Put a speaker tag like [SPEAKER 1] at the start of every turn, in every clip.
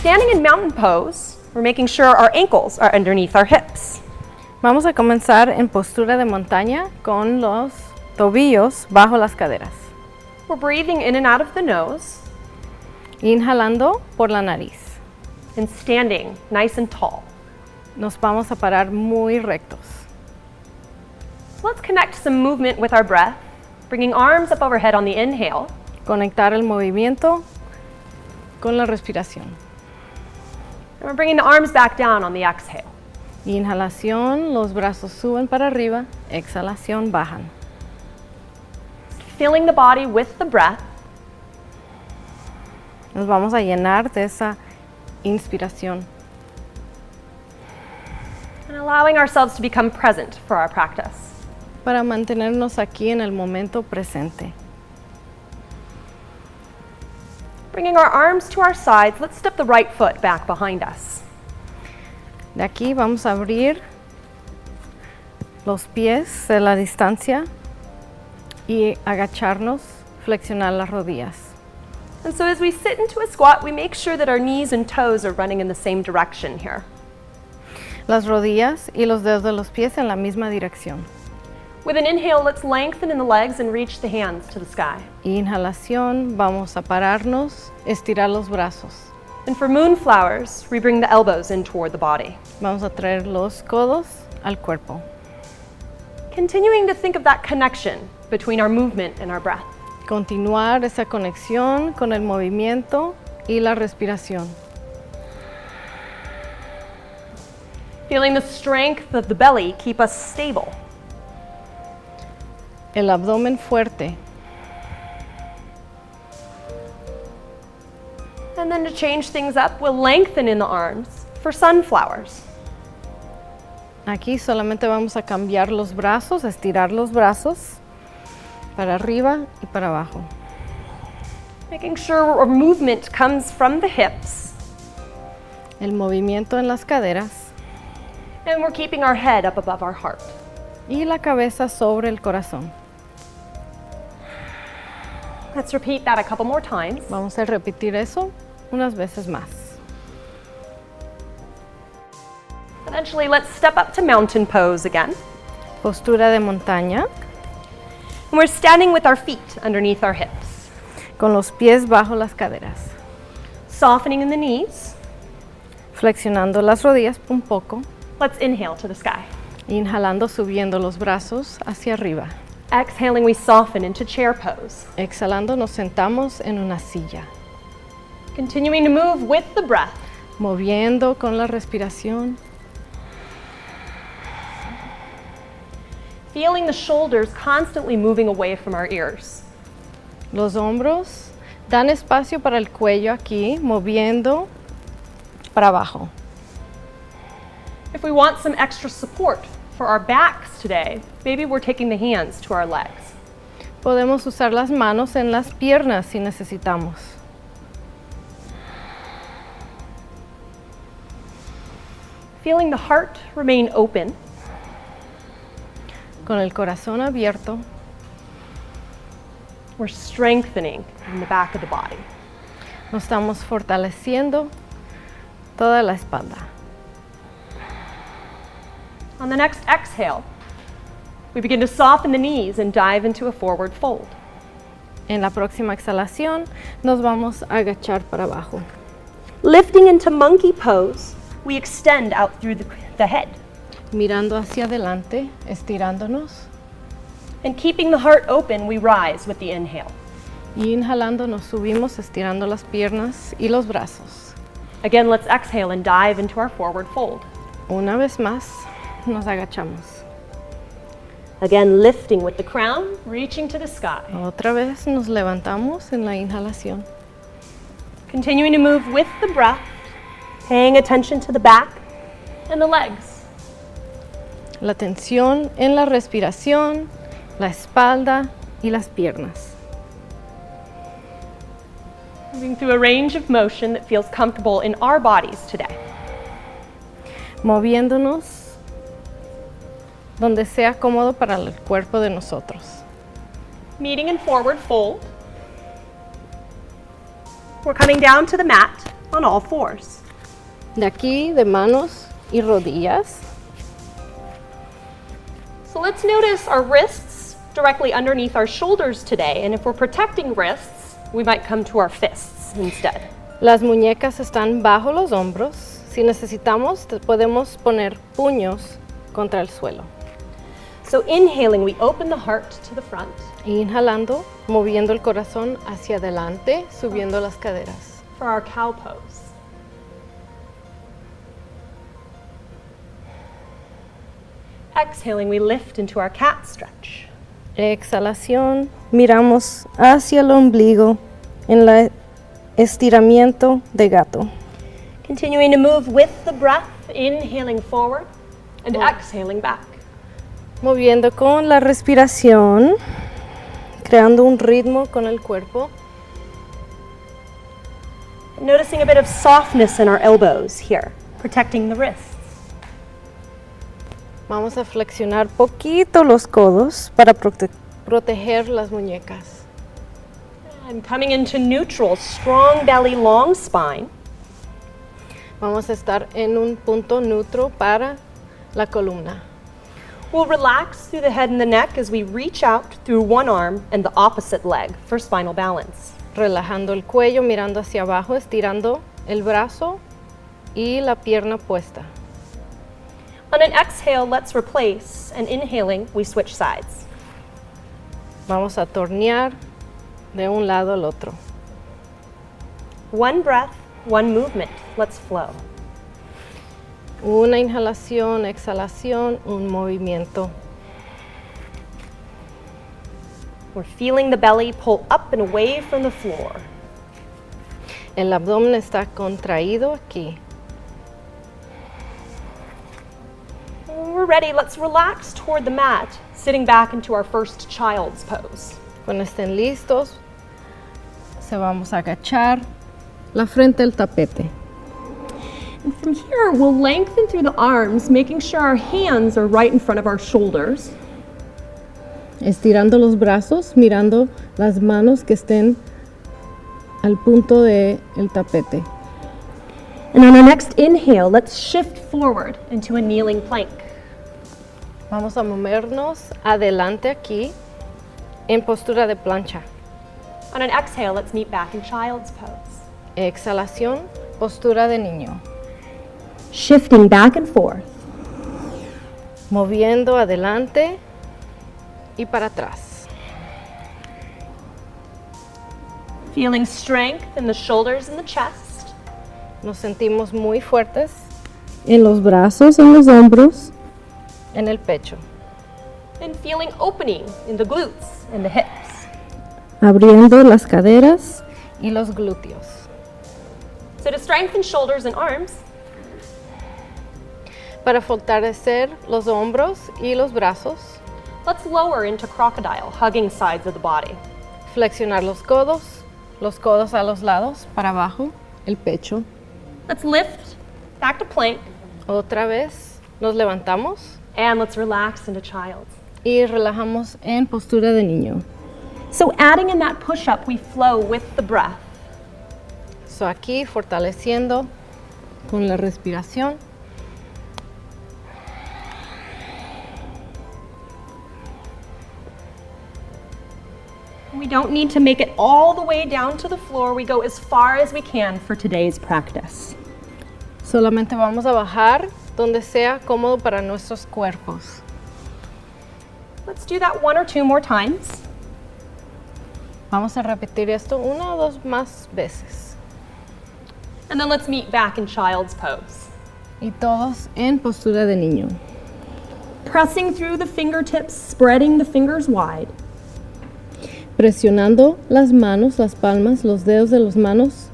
[SPEAKER 1] standing in mountain pose, we're making sure our ankles are underneath our hips.
[SPEAKER 2] Vamos a comenzar en postura de montaña con los tobillos bajo las caderas.
[SPEAKER 1] We're breathing in and out of the nose.
[SPEAKER 2] Inhalando por la nariz.
[SPEAKER 1] And standing nice and tall.
[SPEAKER 2] Nos vamos a parar muy rectos.
[SPEAKER 1] So let's connect some movement with our breath, bringing arms up overhead on the inhale.
[SPEAKER 2] Conectar el movimiento con la respiración.
[SPEAKER 1] And we're bringing the arms back down on the exhale.
[SPEAKER 2] Inhalación, los brazos suben para arriba. Exhalación, bajan.
[SPEAKER 1] Filling the body with the breath.
[SPEAKER 2] Nos vamos a llenar de esa inspiración.
[SPEAKER 1] And allowing ourselves to become present for our practice.
[SPEAKER 2] Para mantenernos aquí en el momento presente.
[SPEAKER 1] Bringing our arms to our sides, let's step the right foot back behind us.
[SPEAKER 2] De aquí vamos a abrir los pies de la distancia y agacharnos, flexionar las rodillas.
[SPEAKER 1] And so as we sit into a squat, we make sure that our knees and toes are running in the same direction here.
[SPEAKER 2] Las rodillas y los dedos de los pies en la misma dirección.
[SPEAKER 1] With an inhale, let's lengthen in the legs and reach the hands to the sky.
[SPEAKER 2] Inhalación, vamos a pararnos, estirar los brazos.
[SPEAKER 1] And for moonflowers, we bring the elbows in toward the body.
[SPEAKER 2] Vamos a traer los codos al cuerpo.
[SPEAKER 1] Continuing to think of that connection between our movement and our breath.
[SPEAKER 2] Continuar esa conexión con el movimiento y la respiración.
[SPEAKER 1] Feeling the strength of the belly keep us stable.
[SPEAKER 2] El abdomen fuerte.
[SPEAKER 1] And then to change things up, we'll lengthen in the arms for sunflowers.
[SPEAKER 2] Aquí solamente vamos a cambiar los brazos, estirar los brazos para arriba y para abajo.
[SPEAKER 1] Making sure our movement comes from the hips.
[SPEAKER 2] El movimiento en las caderas.
[SPEAKER 1] And we're keeping our head up above our heart.
[SPEAKER 2] Y la cabeza sobre el corazón.
[SPEAKER 1] Let's repeat that a couple more times.
[SPEAKER 2] Vamos a repetir eso unas veces más.
[SPEAKER 1] Eventually, let's step up to mountain pose again.
[SPEAKER 2] Postura de montaña.
[SPEAKER 1] And we're standing with our feet underneath our hips.
[SPEAKER 2] Con los pies bajo las caderas.
[SPEAKER 1] Softening in the knees.
[SPEAKER 2] Flexionando las rodillas un poco.
[SPEAKER 1] Let's inhale to the sky.
[SPEAKER 2] Inhalando, subiendo los brazos hacia arriba.
[SPEAKER 1] Exhaling, we soften into chair pose.
[SPEAKER 2] Exhalando, nos sentamos en una silla.
[SPEAKER 1] Continuing to move with the breath.
[SPEAKER 2] Moviendo con la respiración.
[SPEAKER 1] Feeling the shoulders constantly moving away from our ears.
[SPEAKER 2] Los hombros dan espacio para el cuello aquí, moviendo para abajo.
[SPEAKER 1] If we want some extra support for our backs today, maybe we're taking the hands to our legs.
[SPEAKER 2] Podemos usar las manos en las piernas si necesitamos.
[SPEAKER 1] Feeling the heart remain open.
[SPEAKER 2] Con el corazón abierto.
[SPEAKER 1] We're strengthening in the back of the body.
[SPEAKER 2] Nos estamos fortaleciendo toda la espalda.
[SPEAKER 1] On the next exhale, we begin to soften the knees and dive into a forward fold.
[SPEAKER 2] En la próxima exhalación nos vamos a agachar para abajo.
[SPEAKER 1] Lifting into monkey pose, we extend out through the head.
[SPEAKER 2] Mirando hacia adelante, estirándonos.
[SPEAKER 1] And keeping the heart open, we rise with the inhale.
[SPEAKER 2] Y inhalando nos subimos, estirando las piernas y los brazos.
[SPEAKER 1] Again, let's exhale and dive into our forward fold.
[SPEAKER 2] Una vez más, nos agachamos.
[SPEAKER 1] Again, lifting with the crown, reaching to the sky.
[SPEAKER 2] Otra vez nos levantamos en la inhalación.
[SPEAKER 1] Continuing to move with the breath, paying attention to the back and the legs.
[SPEAKER 2] La tensión en la respiración, la espalda y las piernas.
[SPEAKER 1] Moving through a range of motion that feels comfortable in our bodies today.
[SPEAKER 2] Moviéndonos donde sea cómodo para el cuerpo de nosotros.
[SPEAKER 1] Meeting in forward fold. We're coming down to the mat on all fours.
[SPEAKER 2] De aquí, de manos y rodillas.
[SPEAKER 1] So let's notice our wrists directly underneath our shoulders today, and if we're protecting wrists, we might come to our fists instead.
[SPEAKER 2] Las muñecas están bajo los hombros. Si necesitamos, podemos poner puños contra el suelo.
[SPEAKER 1] So inhaling, we open the heart to the front.
[SPEAKER 2] Inhalando, moviendo el corazón hacia adelante, subiendo las caderas.
[SPEAKER 1] For our cow pose. Exhaling, we lift into our cat stretch.
[SPEAKER 2] Exhalación, miramos hacia el ombligo en el estiramiento de gato.
[SPEAKER 1] Continuing to move with the breath, inhaling forward and exhaling back.
[SPEAKER 2] Moviendo con la respiración, creando un ritmo con el cuerpo.
[SPEAKER 1] Noticing a bit of softness in our elbows here, protecting the wrists.
[SPEAKER 2] Vamos a flexionar poquito los codos para proteger las muñecas.
[SPEAKER 1] And coming into neutral, strong belly, long spine.
[SPEAKER 2] Vamos a estar en un punto neutro para la columna.
[SPEAKER 1] We'll relax through the head and the neck as we reach out through one arm and the opposite leg for spinal balance.
[SPEAKER 2] Relajando el cuello, mirando hacia abajo, estirando el brazo y la pierna puesta.
[SPEAKER 1] On an exhale, let's replace, and inhaling, we switch sides.
[SPEAKER 2] Vamos a tornear de un lado al otro.
[SPEAKER 1] One breath, one movement. Let's flow.
[SPEAKER 2] Una inhalación, exhalación, un movimiento.
[SPEAKER 1] We're feeling the belly pull up and away from the floor.
[SPEAKER 2] El abdomen está contraído aquí.
[SPEAKER 1] When we're ready, let's relax toward the mat, sitting back into our first child's pose.
[SPEAKER 2] Cuando estén listos, se vamos a agachar la frente al tapete.
[SPEAKER 1] And from here, we'll lengthen through the arms, making sure our hands are right in front of our shoulders.
[SPEAKER 2] Estirando los brazos, mirando las manos que estén al punto del tapete.
[SPEAKER 1] And on our next inhale, let's shift forward into a kneeling plank.
[SPEAKER 2] Vamos a movernos adelante aquí en postura de plancha.
[SPEAKER 1] On an exhale, let's meet back in child's pose.
[SPEAKER 2] Exhalación, postura de niño.
[SPEAKER 1] Shifting back and forth.
[SPEAKER 2] Moviendo adelante y para atrás.
[SPEAKER 1] Feeling strength in the shoulders and the chest.
[SPEAKER 2] Nos sentimos muy fuertes en los brazos, en los hombros, en el pecho.
[SPEAKER 1] And feeling opening in the glutes and the hips.
[SPEAKER 2] Abriendo las caderas y los glúteos.
[SPEAKER 1] So to strengthen shoulders and arms,
[SPEAKER 2] Para fortalecer los hombros y los brazos,
[SPEAKER 1] let's lower into crocodile, hugging sides of the body.
[SPEAKER 2] flexionar los codos a los lados, para abajo, el pecho.
[SPEAKER 1] Let's lift back to plank,
[SPEAKER 2] Otra vez nos levantamos
[SPEAKER 1] and let's relax into child.
[SPEAKER 2] y relajamos en postura de niño.
[SPEAKER 1] So adding in that push-up, we flow with the breath.
[SPEAKER 2] So aquí fortaleciendo con la respiración.
[SPEAKER 1] We don't need to make it all the way down to the floor. We go as far as we can for today's practice.
[SPEAKER 2] Solamente vamos a bajar donde sea cómodo para nuestros cuerpos.
[SPEAKER 1] Let's do that one or two more times.
[SPEAKER 2] Vamos a repetir esto una o dos más veces.
[SPEAKER 1] And then let's meet back in child's pose.
[SPEAKER 2] Y todos en postura de niño.
[SPEAKER 1] Pressing through the fingertips, spreading the fingers wide.
[SPEAKER 2] Presionando las manos, las palmas, los dedos de las manos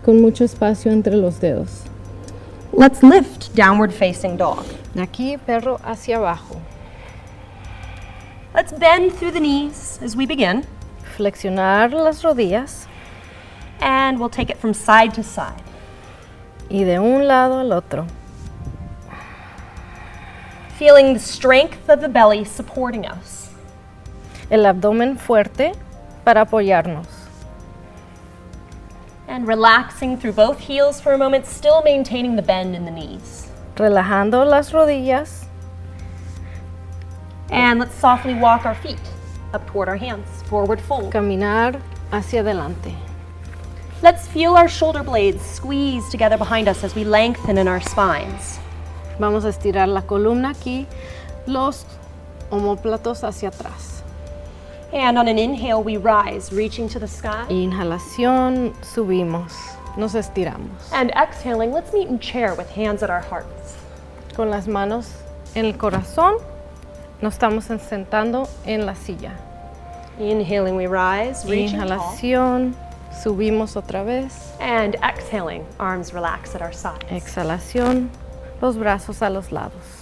[SPEAKER 2] con mucho espacio entre los dedos.
[SPEAKER 1] Let's lift downward facing dog.
[SPEAKER 2] De aquí, perro hacia abajo.
[SPEAKER 1] Let's bend through the knees as we begin.
[SPEAKER 2] Flexionar las rodillas
[SPEAKER 1] And we'll take it from side to side.
[SPEAKER 2] y de un lado al otro.
[SPEAKER 1] Feeling the strength of the belly supporting us.
[SPEAKER 2] El abdomen fuerte para apoyarnos.
[SPEAKER 1] And relaxing through both heels for a moment, still maintaining the bend in the knees.
[SPEAKER 2] Relajando las rodillas.
[SPEAKER 1] And let's softly walk our feet up toward our hands, forward fold.
[SPEAKER 2] Caminar hacia adelante.
[SPEAKER 1] Let's feel our shoulder blades squeeze together behind us as we lengthen in our spines.
[SPEAKER 2] Vamos a estirar la columna aquí, los omóplatos hacia atrás.
[SPEAKER 1] And on an inhale, we rise, reaching to the sky.
[SPEAKER 2] Inhalación, subimos, nos estiramos.
[SPEAKER 1] And exhaling, let's meet in chair with hands at our hearts.
[SPEAKER 2] Con las manos en el corazón, nos estamos sentando en la silla.
[SPEAKER 1] Inhaling, we rise, reaching tall.
[SPEAKER 2] Inhalación, subimos otra vez.
[SPEAKER 1] And exhaling, arms relax at our sides.
[SPEAKER 2] Exhalación, los brazos a los lados.